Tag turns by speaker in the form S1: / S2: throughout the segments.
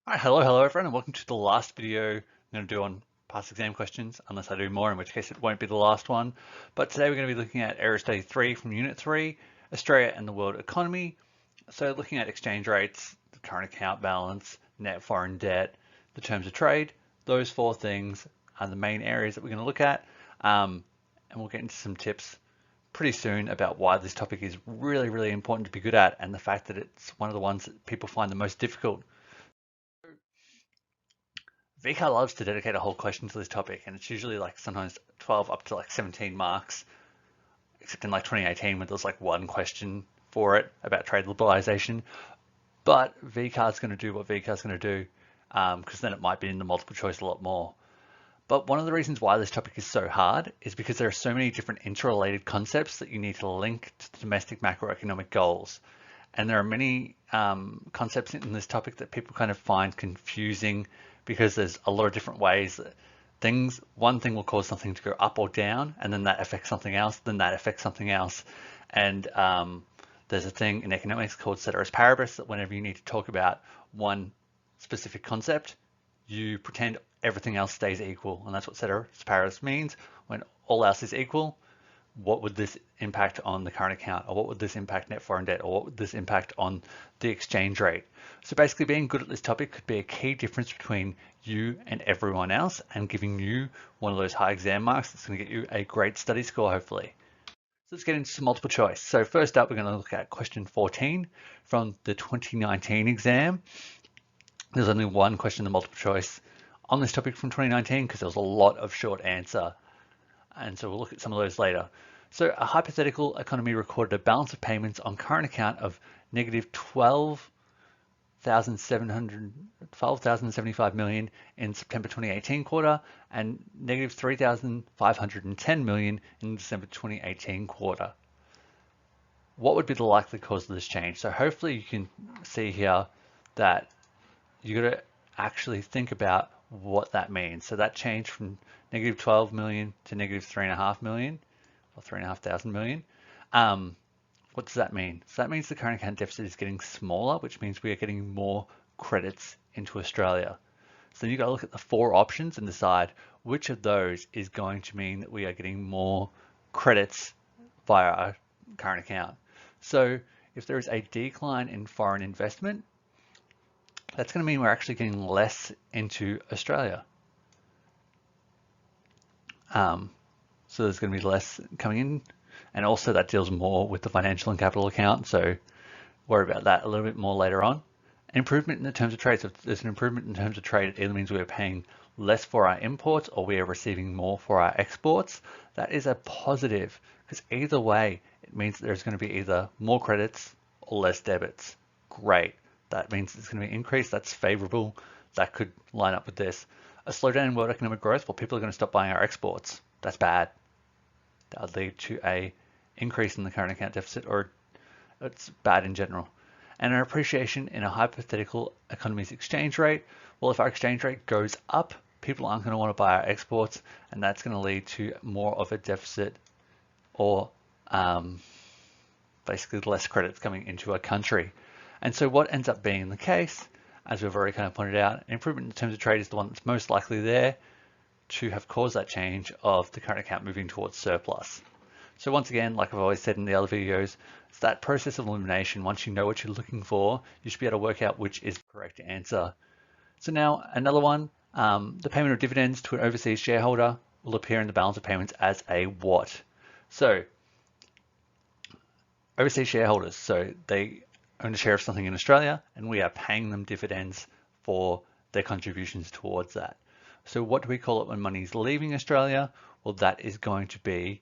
S1: Alright, hello everyone, and welcome to the last video I'm going to do on past exam questions, unless I do more, in which case it won't be the last one. But today we're going to be looking at AOS 3 from Unit 3, Australia and the world economy. So looking at exchange rates, the current account balance, net foreign debt, the terms of trade, those four things are the main areas that we're going to look at. And we'll get into some tips pretty soon about why this topic is really important to be good at, and the fact that it's one of the ones that people find the most difficult. VCAR loves to dedicate a whole question to this topic, and it's usually like sometimes 12 up to like 17 marks, except in like 2018 when there's like one question for it about trade liberalisation. But VCAR is going to do what VCAR is going to do, because then it might be in the multiple choice a lot more. But one of the reasons why this topic is so hard is because there are so many different interrelated concepts that you need to link to the domestic macroeconomic goals. And there are many concepts in this topic that people kind of find confusing because there's a lot of different ways that one thing will cause something to go up or down, and then that affects something else, then that affects something else. And there's a thing in economics called ceteris paribus, that whenever you need to talk about one specific concept, you pretend everything else stays equal. And that's what ceteris paribus means. When all else is equal, what would this impact on the current account, or what would this impact net foreign debt, or what would this impact on the exchange rate? So basically being good at this topic could be a key difference between you and everyone else, and giving you one of those high exam marks that's going to get you a great study score, hopefully. So let's get into some multiple choice. So first up, we're going to look at question 14 from the 2019 exam. There's only one question in the multiple choice on this topic from 2019 because there was a lot of short answer. And so we'll look at some of those later. So a hypothetical economy recorded a balance of payments on current account of negative 12,075 million in September 2018 quarter, and negative 3,510 million in December 2018 quarter. What would be the likely cause of this change? So hopefully you can see here that you got to actually think about what that means. So that change from negative 12 million to negative 3.5 million, or 3,500 million. What does that mean? So that means the current account deficit is getting smaller, which means we are getting more credits into Australia. So then you've got to look at the four options and decide which of those is going to mean that we are getting more credits via our current account. So if there is a decline in foreign investment, that's going to mean we're actually getting less into Australia. So there's going to be less coming in, and also that deals more with the financial and capital account. So worry about that a little bit more later on. Improvement in the terms of trade. So if there's an improvement in terms of trade, it either means we're paying less for our imports or we are receiving more for our exports. That is a positive, because either way, it means there's going to be either more credits or less debits. Great. That means it's going to be increased. That's favorable. That could line up with this. A slowdown in world economic growth, well, people are going to stop buying our exports. That's bad. That would lead to a increase in the current account deficit, or it's bad in general. And an appreciation in a hypothetical economy's exchange rate. Well, if our exchange rate goes up, people aren't going to want to buy our exports, and that's going to lead to more of a deficit, or basically less credits coming into a country. And so what ends up being the case, as we've already kind of pointed out, an improvement in terms of trade is the one that's most likely there to have caused that change of the current account moving towards surplus. So once again, like I've always said in the other videos, it's that process of elimination. Once you know what you're looking for, you should be able to work out which is the correct answer. So now another one, the payment of dividends to an overseas shareholder will appear in the balance of payments as a what? So overseas shareholders, so they own a share of something in Australia, and we are paying them dividends for their contributions towards that. So what do we call it when money is leaving Australia? Well, that is going to be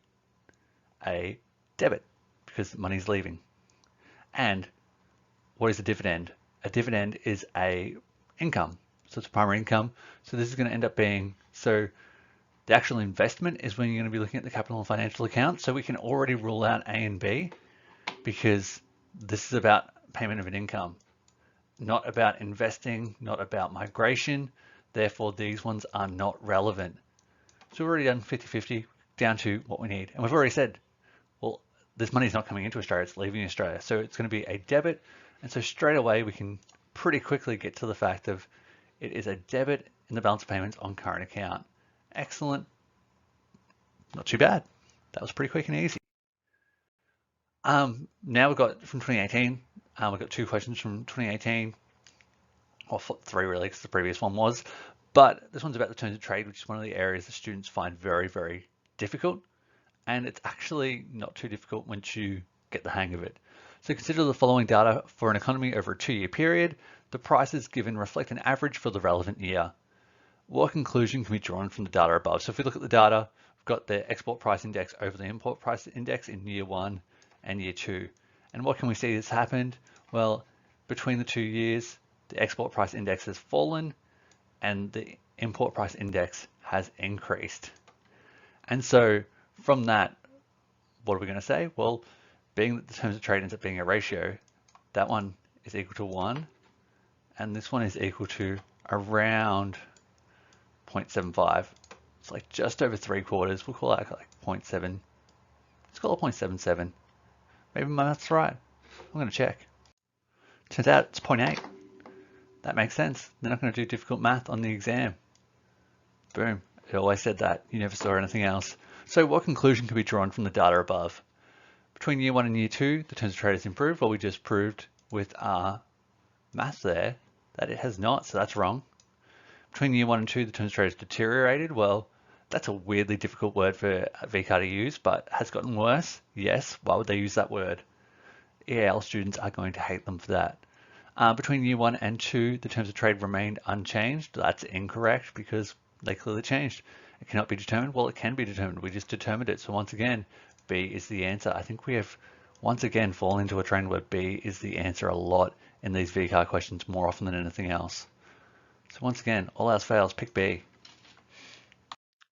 S1: a debit, because money is leaving. And what is a dividend? A dividend is a income. So it's a primary income. So this is going to end up being, so the actual investment is when you're going to be looking at the capital and financial account. So we can already rule out A and B, because this is about payment of an income, not about investing, not about migration. Therefore, these ones are not relevant. So we've already done 50-50 down to what we need. And we've already said, well, this money is not coming into Australia, it's leaving Australia. So it's going to be a debit. And so straight away, we can pretty quickly get to the fact of It is a debit in the balance of payments on current account. Excellent. Not too bad. That was pretty quick and easy. Now we've got from 2018, we've got 2 questions from 2018, or 3 really, because the previous one was. But this one's about the terms of trade, which is one of the areas that students find very, very difficult. And it's actually not too difficult once you get the hang of it. So consider the following data for an economy over a 2-year period. The prices given reflect an average for the relevant year. What conclusion can be drawn from the data above? So if we look at the data, we've got the export price index over the import price index in year 1 and year 2. And what can we see has happened? Well, between the 2 years, the export price index has fallen and the import price index has increased. And so from that, what are we going to say? Well, being that the terms of trade ends up being a ratio, that one is equal to 1, and this one is equal to around 0.75. It's like just over 3/4. We'll call that like 0.7. Let's call it 0.77. Maybe my math's right. I'm going to check. Turns out it's 0.8. That makes sense. They're not going to do difficult math on the exam. Boom. It always said that. You never saw anything else. So what conclusion can be drawn from the data above? Between year 1 and year 2, the terms of trade has improved. Well, we just proved with our math there that it has not, so that's wrong. Between year 1 and 2, the terms of trade has deteriorated. Well, that's a weirdly difficult word for VCAR to use, but has gotten worse. Yes, why would they use that word? EAL students are going to hate them for that. Between year 1 and 2, the terms of trade remained unchanged. That's incorrect because they clearly changed. It cannot be determined. Well, it can be determined. We just determined it. So once again, B is the answer. I think we have once again fallen into a trend where B is the answer a lot in these VCAR questions, more often than anything else. So once again, all else fails, pick B.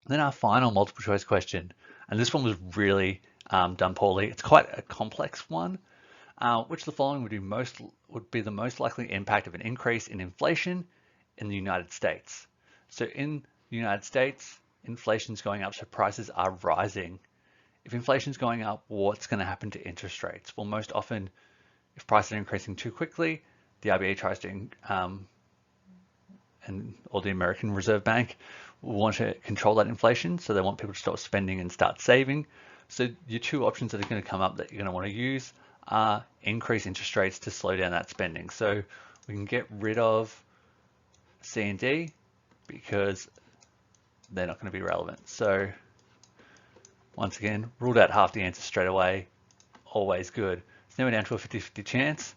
S1: Then our final multiple choice question, and this one was really done poorly. It's quite a complex one. Which of the following would be the most likely impact of an increase in inflation in the United States? So in the United States, inflation is going up, so prices are rising. If inflation is going up, what's going to happen to interest rates? Well, most often, if prices are increasing too quickly, the RBA tries to, or the American Reserve Bank will want to control that inflation, so they want people to stop spending and start saving. So your 2 options that are going to come up that you're going to want to use are increase interest rates to slow down that spending. So we can get rid of C and D because they're not going to be relevant. So once again, ruled out half the answers straight away. Always good. So now we're down to a 50-50 chance.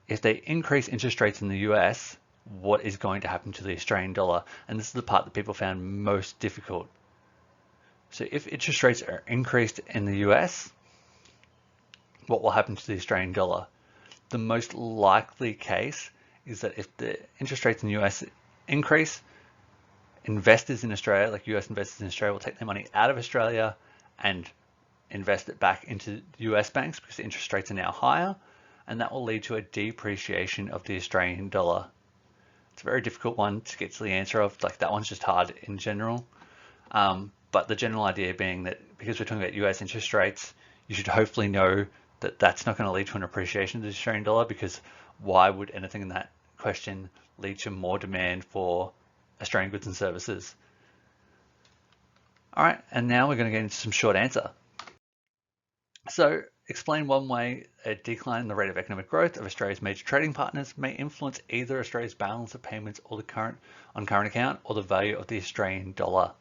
S1: If they increase interest rates in the US, what is going to happen to the Australian dollar? And this is the part that people found most difficult. So if interest rates are increased in the US, what will happen to the Australian dollar? The most likely case is that if the interest rates in the US increase, investors in Australia, like US investors in Australia, will take their money out of Australia and invest it back into US banks because the interest rates are now higher, and that will lead to a depreciation of the Australian dollar. It's a very difficult one to get to the answer of, like that one's just hard in general. But the general idea being that because we're talking about US interest rates, you should hopefully know that that's not going to lead to an appreciation of the Australian dollar, because why would anything in that question lead to more demand for Australian goods and services? All right, and now we're going to get into some short answer. So explain one way a decline in the rate of economic growth of Australia's major trading partners may influence either Australia's balance of payments or the current account or the value of the Australian dollar.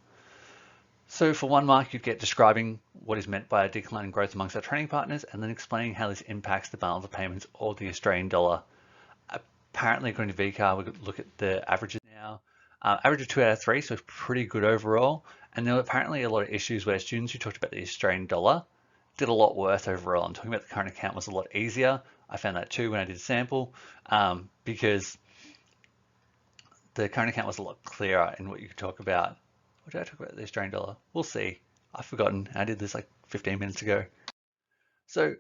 S1: So for 1 mark, you'd get describing what is meant by a decline in growth amongst our trading partners and then explaining how this impacts the balance of payments or the Australian dollar. Apparently, according to VCAR, we could look at the averages now. Average of 2 out of 3, so pretty good overall. And there were apparently a lot of issues where students who talked about the Australian dollar did a lot worse overall. And talking about the current account was a lot easier. I found that too when I did a sample, because the current account was a lot clearer in what you could talk about. What did I talk about the Australian dollar? We'll see. I've forgotten. I did this like 15 minutes ago. So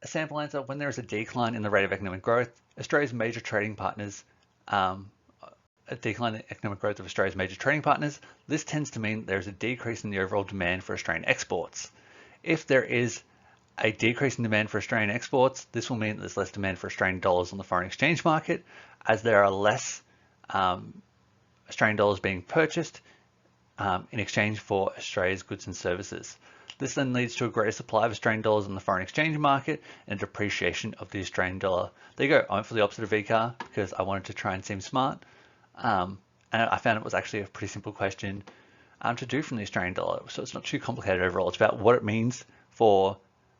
S1: a sample answer: when there is a decline in the rate of economic growth, Australia's major trading partners, a decline in economic growth of Australia's major trading partners, this tends to mean there's a decrease in the overall demand for Australian exports. If there is a decrease in demand for Australian exports, this will mean that there's less demand for Australian dollars on the foreign exchange market, as there are less Australian dollars being purchased in exchange for Australia's goods and services. This then leads to a greater supply of Australian dollars on the foreign exchange market and depreciation of the Australian dollar. There you go. I went for the opposite of VCAR because I wanted to try and seem smart. And I found it was actually a pretty simple question to do from the Australian dollar. So it's not too complicated overall. It's about what it means for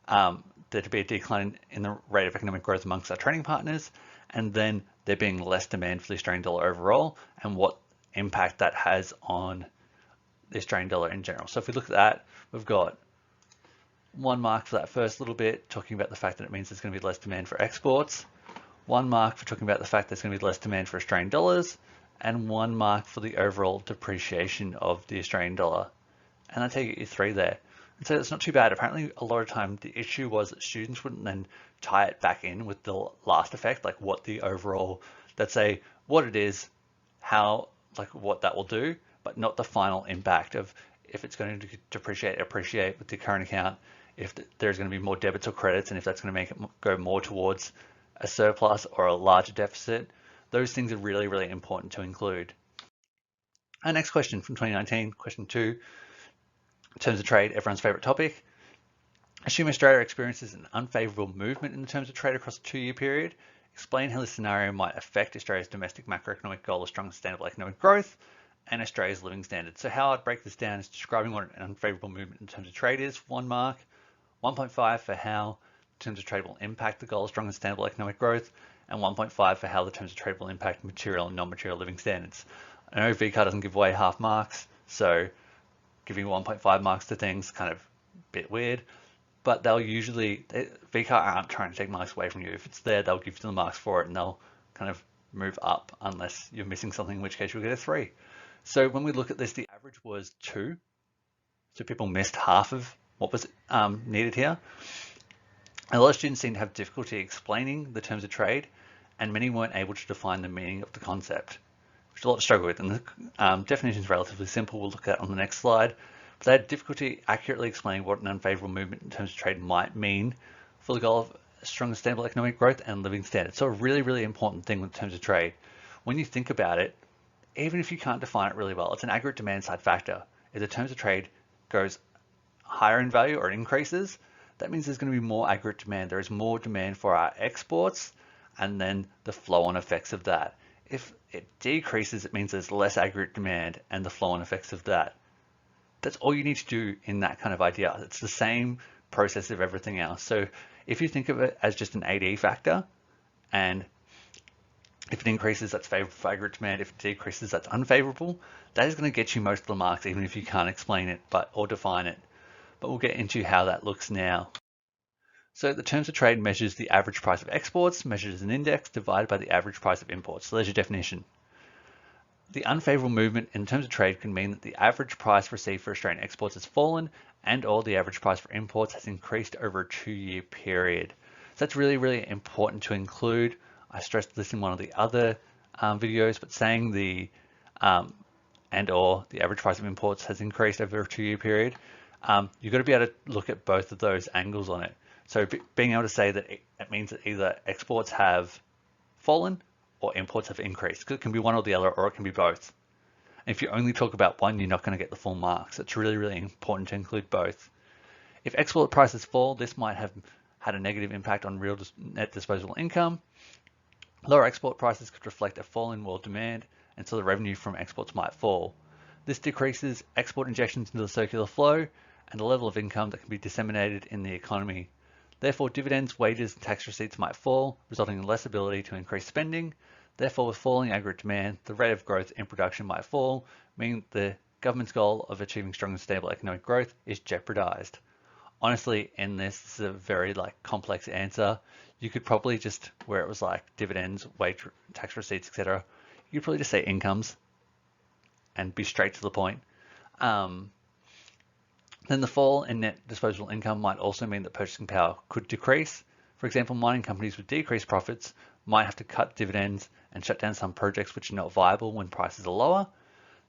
S1: there to be a decline in the rate of economic growth amongst our trading partners, and then there being less demand for the Australian dollar overall, and what impact that has on the Australian dollar in general. So if we look at that, we've got 1 mark for that first little bit, talking about the fact that it means there's going to be less demand for exports, 1 mark for talking about the fact there's going to be less demand for Australian dollars, and 1 mark for the overall depreciation of the Australian dollar. And I take you 3 there. And so it's not too bad. Apparently, a lot of time the issue was that students wouldn't then tie it back in with the last effect, like what the overall, let's say what it is, how, like what that will do, but not the final impact of if it's going to depreciate, appreciate with the current account, if there's going to be more debits or credits, and if that's going to make it go more towards a surplus or a larger deficit. Those things are really, really important to include. Our next question from 2019, question 2, in terms of trade, everyone's favorite topic. Assume Australia experiences an unfavorable movement in the terms of trade across a 2-year period. Explain how this scenario might affect Australia's domestic macroeconomic goal of strong sustainable economic growth and Australia's living standards. So how I'd break this down is describing what an unfavorable movement in terms of trade is, 1 mark, 1.5 for how the terms of trade will impact the goal of strong and sustainable economic growth, and 1.5 for how the terms of trade will impact material and non-material living standards. I know VCAR doesn't give away half marks, so giving 1.5 marks to things kind of a bit weird, but they'll usually, VCAR aren't trying to take marks away from you. If it's there, they'll give you the marks for it, and they'll kind of move up unless you're missing something, in which case you'll get a 3. So when we look at this, the average was 2. So people missed half of what was needed here. A lot of students seem to have difficulty explaining the terms of trade, and many weren't able to define the meaning of the concept, which a lot to struggle with. And the definition is relatively simple. We'll look at on the next slide. But they had difficulty accurately explaining what an unfavorable movement in terms of trade might mean for the goal of strong and stable economic growth and living standards. So a really, really important thing with terms of trade. When you think about it, even if you can't define it really well, it's an aggregate demand side factor. If the terms of trade goes higher in value or increases, that means there's going to be more aggregate demand. There is more demand for our exports, and then the flow-on effects of that. If it decreases, it means there's less aggregate demand and the flow-on effects of that. That's all you need to do in that kind of idea. It's the same process of everything else. So if you think of it as just an AD factor, and if it increases, that's favorable for aggregate demand. If it decreases, that's unfavorable. That is going to get you most of the marks, even if you can't explain it or define it. But we'll get into how that looks now. So the terms of trade measures the average price of exports, measured as an index, divided by the average price of imports. So there's your definition. The unfavorable movement in terms of trade can mean that the average price received for Australian exports has fallen, and or the average price for imports has increased over a 2-year period. So that's really, really important to include. I stressed this in one of the other videos, but saying the and or the average price of imports has increased over a 2-year period, you've got to be able to look at both of those angles on it. So being able to say that it means that either exports have fallen or imports have increased. It can be one or the other, or it can be both. And if you only talk about one, you're not going to get the full marks. It's really, really important to include both. If export prices fall, this might have had a negative impact on real net disposable income. Lower export prices could reflect a fall in world demand, and so the revenue from exports might fall. This decreases export injections into the circular flow and the level of income that can be disseminated in the economy. Therefore, dividends, wages, and tax receipts might fall, resulting in less ability to increase spending. Therefore, with falling aggregate demand, the rate of growth in production might fall, meaning the government's goal of achieving strong and stable economic growth is jeopardized. Honestly, in this is a very complex answer. You could probably just, where it was like dividends, wage, tax receipts, etc., you could probably just say incomes and be straight to the point. Then the fall in net disposable income might also mean that purchasing power could decrease. For example, mining companies with decreased profits might have to cut dividends and shut down some projects which are not viable when prices are lower.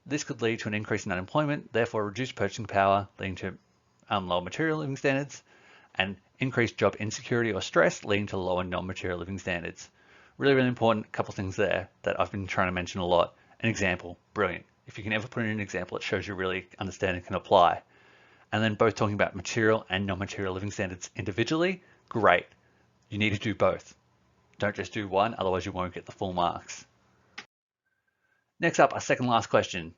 S1: This could lead to an increase in unemployment, therefore reduced purchasing power, leading to lower material living standards, and increased job insecurity or stress, leading to lower non-material living standards. Really, really important couple things there that I've been trying to mention a lot. an example, brilliant. If you can ever put in an example, it shows you really understand and can apply. And then both talking about material and non-material living standards individually, great. You need to do both. Don't just do one, otherwise you won't get the full marks. Next up, our second last question.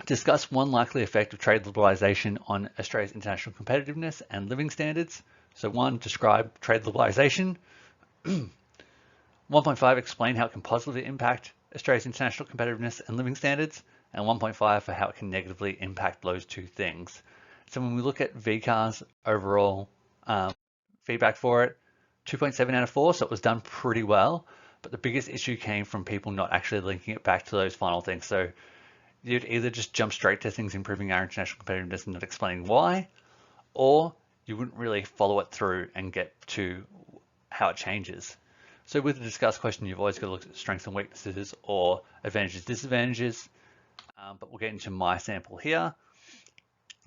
S1: Discuss one likely effect of trade liberalisation on Australia's international competitiveness and living standards. So 1, describe trade liberalisation. 1.5, explain how it can positively impact Australia's international competitiveness and living standards. And 1.5 for how it can negatively impact those two things. So when we look at VCAR's overall feedback for it, 2.7 out of 4, so it was done pretty well. But the biggest issue came from people not actually linking it back to those final things. So you'd either just jump straight to things improving our international competitiveness and not explaining why, or you wouldn't really follow it through and get to how it changes. So with the discuss question, you've always got to look at strengths and weaknesses or advantages, disadvantages, but we'll get into my sample here.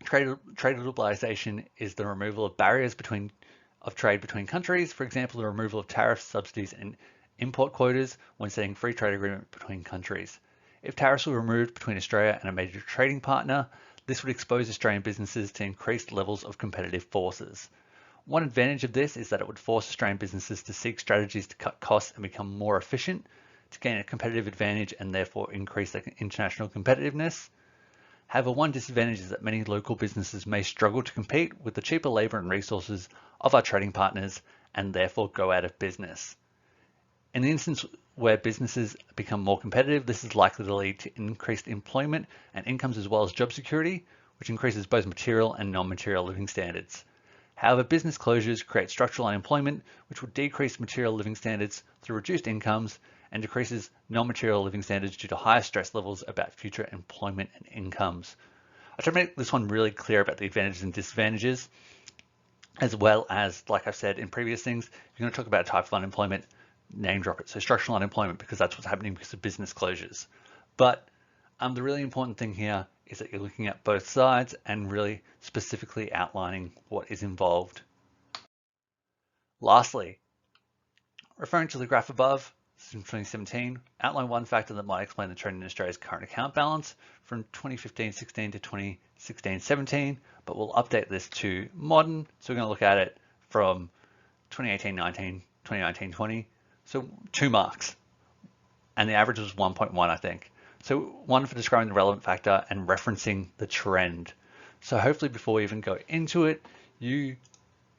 S1: Trade liberalisation is the removal of barriers of trade between countries. For example, the removal of tariffs, subsidies, and import quotas when setting free trade agreement between countries. If tariffs were removed between Australia and a major trading partner, this would expose Australian businesses to increased levels of competitive forces. One advantage of this is that it would force Australian businesses to seek strategies to cut costs and become more efficient to gain a competitive advantage and therefore increase their international competitiveness. However, one disadvantage is that many local businesses may struggle to compete with the cheaper labour and resources of our trading partners and therefore go out of business. In the instance where businesses become more competitive, this is likely to lead to increased employment and incomes as well as job security, which increases both material and non-material living standards. However, business closures create structural unemployment, which will decrease material living standards through reduced incomes and decreases non-material living standards due to higher stress levels about future employment and incomes. I try to make this one really clear about the advantages and disadvantages, as well as, like I've said in previous things, if you're going to talk about a type of unemployment, name drop it. So structural unemployment, because that's what's happening because of business closures. But the really important thing here is that you're looking at both sides and really specifically outlining what is involved. Lastly, referring to the graph above, from 2017, outline one factor that might explain the trend in Australia's current account balance from 2015-16 to 2016-17, but we'll update this to modern. So we're going to look at it from 2018-19, 2019-20. So 2 marks, and the average was 1.1, I think. So 1 for describing the relevant factor and referencing the trend. So hopefully before we even go into it, you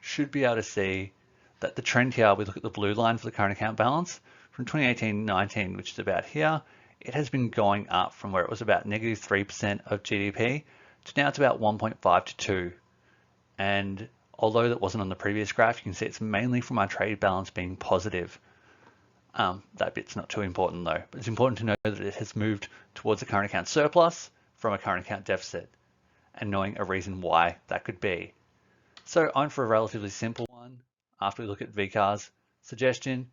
S1: should be able to see that the trend here, we look at the blue line for the current account balance, from 2018-19, which is about here, it has been going up from where it was about -3% of GDP to now it's about 1.5 to 2. And although that wasn't on the previous graph, you can see it's mainly from our trade balance being positive. That bit's not too important though, but it's important to know that it has moved towards a current account surplus from a current account deficit and knowing a reason why that could be. So I'm for a relatively simple one after we look at VCAR's suggestion.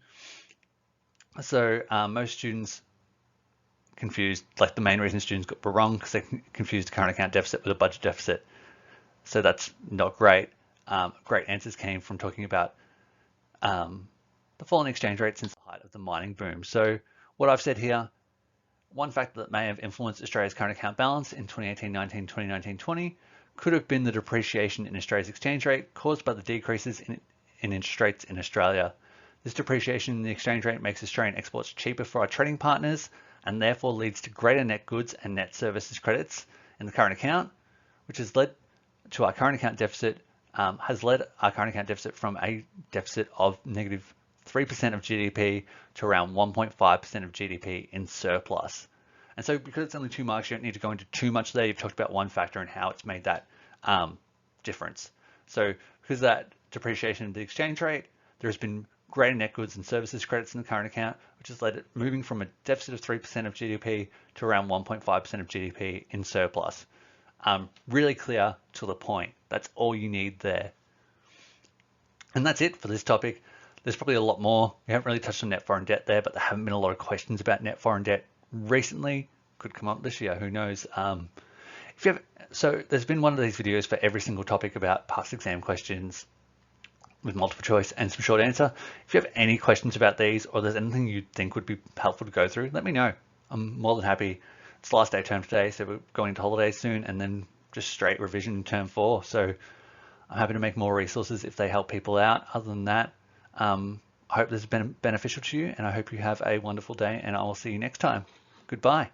S1: So most students confused, like the main reason students were wrong because they confused the current account deficit with a budget deficit. So that's not great. Great answers came from talking about the falling exchange rate since the height of the mining boom. So what I've said here, one factor that may have influenced Australia's current account balance in 2018-19, 2019-20 could have been the depreciation in Australia's exchange rate caused by the decreases in interest rates in Australia. This depreciation in the exchange rate makes Australian exports cheaper for our trading partners and therefore leads to greater net goods and net services credits in the current account, which has led to our current account deficit, from a deficit of -3% of GDP to around 1.5% of GDP in surplus. And so because it's only 2 marks, you don't need to go into too much there. You've talked about one factor and how it's made that difference. So because of that depreciation in the exchange rate, there has been greater net goods and services credits in the current account, which has led it moving from a deficit of 3% of GDP to around 1.5% of GDP in surplus. Really clear to the point. That's all you need there. And that's it for this topic. There's probably a lot more. We haven't really touched on net foreign debt there, but there haven't been a lot of questions about net foreign debt recently. Could come up this year, who knows? So there's been one of these videos for every single topic about past exam questions with multiple choice and some short answer. If you have any questions about these or there's anything you think would be helpful to go through, let me know. I'm more than happy. It's the last day of term today, so we're going into holidays soon, and then just straight revision in term 4. So I'm happy to make more resources if they help people out. Other than that, I hope this has been beneficial to you, and I hope you have a wonderful day, and I will see you next time. Goodbye.